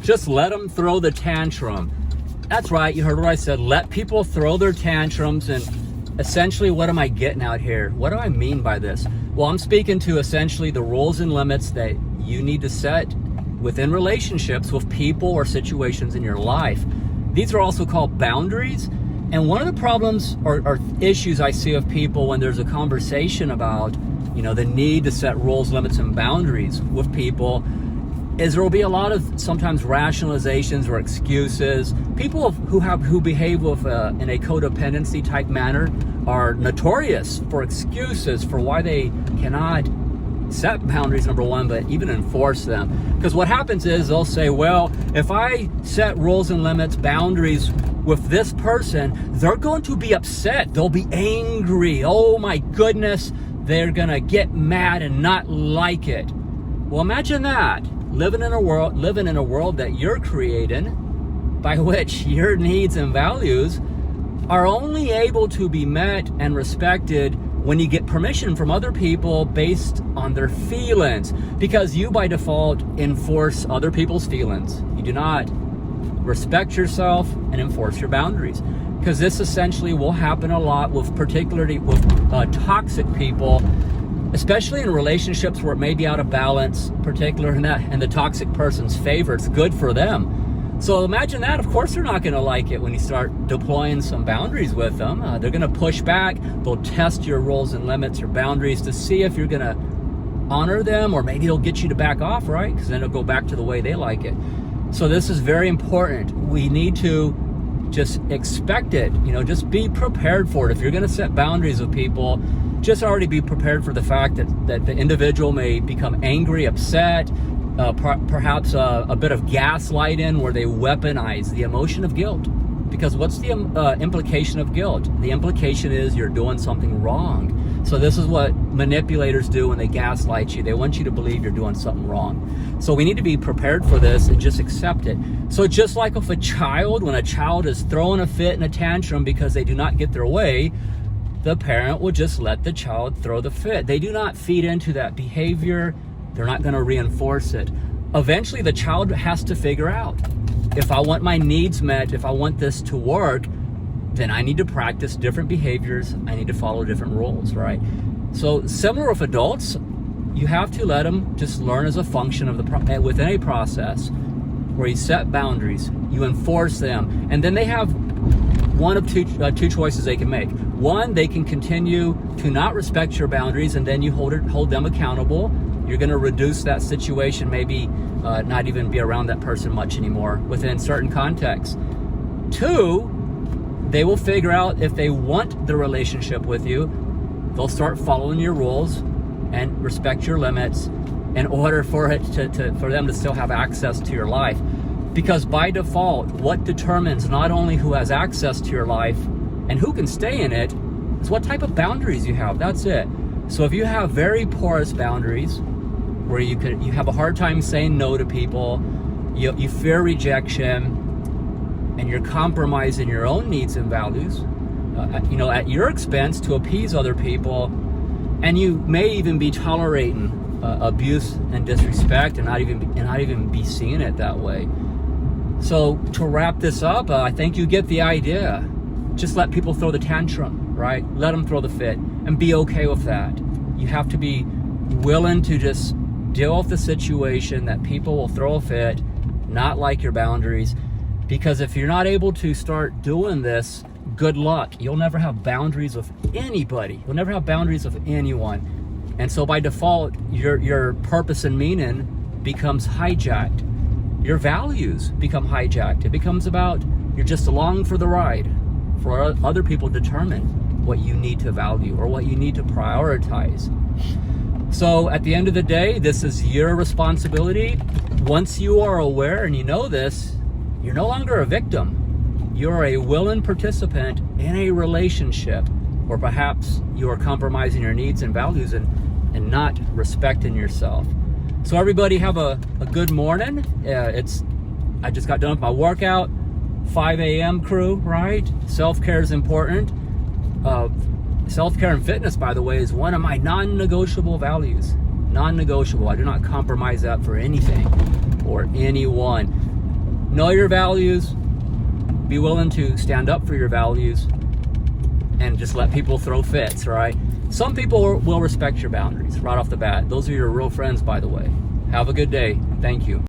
Just let them throw the tantrum. That's right, you heard what I said. Let people throw their tantrums. And essentially, what am I getting out here? What do I mean by this? Well, I'm speaking to essentially the rules and limits that you need to set within relationships with people or situations in your life. These are also called boundaries. And one of the problems or issues I see with people when there's a conversation about, the need to set rules, limits, and boundaries with people is there will be a lot of sometimes rationalizations or excuses. People who behave in a codependency type manner are notorious for excuses for why they cannot set boundaries, number one, but even enforce them. Because what happens is they'll say, well, if I set rules and limits, boundaries with this person, they're going to be upset. They'll be angry. Oh my goodness, they're going to get mad and not like it. Well, imagine that. Living in a world that you're creating, by which your needs and values are only able to be met and respected when you get permission from other people based on their feelings, because you by default enforce other people's feelings. You do not respect yourself and enforce your boundaries, because this essentially will happen a lot particularly with toxic people, especially in relationships where it may be out of balance, particularly in the toxic person's favor. It's good for them. So imagine that. Of course, they're not going to like it when you start deploying some boundaries with them. They're going to push back. They'll test your rules and limits, your boundaries, to see if you're going to honor them, or maybe they'll get you to back off, right? Because then it'll go back to the way they like it. So this is very important. We need to just expect it. Just be prepared for it. If you're going to set boundaries with people, just already be prepared for the fact that the individual may become angry, upset, perhaps a bit of gaslighting where they weaponize the emotion of guilt. Because what's the implication of guilt? The implication is you're doing something wrong. So this is what manipulators do when they gaslight you. They want you to believe you're doing something wrong. So we need to be prepared for this and just accept it. So just like with a child, when a child is throwing a fit and a tantrum because they do not get their way, the parent will just let the child throw the fit. They do not feed into that behavior. They're not going to reinforce it. Eventually, the child has to figure out, if I want my needs met, if I want this to work, then I need to practice different behaviors. I need to follow different rules, right? So similar with adults, you have to let them just learn as a function of within a process where you set boundaries, you enforce them, and then they have one of two choices they can make. One, they can continue to not respect your boundaries, and then you hold them accountable. You're going to reduce that situation, maybe not even be around that person much anymore within certain contexts. Two, they will figure out if they want the relationship with you. They'll start following your rules and respect your limits in order for them to still have access to your life. Because by default, what determines not only who has access to your life and who can stay in it is what type of boundaries you have. That's it. So if you have very porous boundaries where you have a hard time saying no to people, you fear rejection, and you're compromising your own needs and values, at your expense to appease other people, and you may even be tolerating abuse and disrespect and not even be seeing it that way. So to wrap this up, I think you get the idea. Just let people throw the tantrum, right? Let them throw the fit and be okay with that. You have to be willing to just deal with the situation that people will throw a fit, not like your boundaries. Because if you're not able to start doing this, good luck. You'll never have boundaries with anybody. You'll never have boundaries with anyone. And so by default, your purpose and meaning becomes hijacked. Your values become hijacked. It becomes about you're just along for the ride, for other people determine what you need to value or what you need to prioritize. So at the end of the day, this is your responsibility. Once you are aware and you know this, you're no longer a victim. You're a willing participant in a relationship, or perhaps you are compromising your needs and values and not respecting yourself. So everybody have a good morning. I just got done with my workout, 5 a.m. crew, right? Self-care is important. Self-care and fitness, by the way, is one of my non-negotiable values. Non-negotiable. I do not compromise that for anything or anyone. Know your values. Be willing to stand up for your values and just let people throw fits, right? Some people will respect your boundaries right off the bat. Those are your real friends, by the way. Have a good day. Thank you.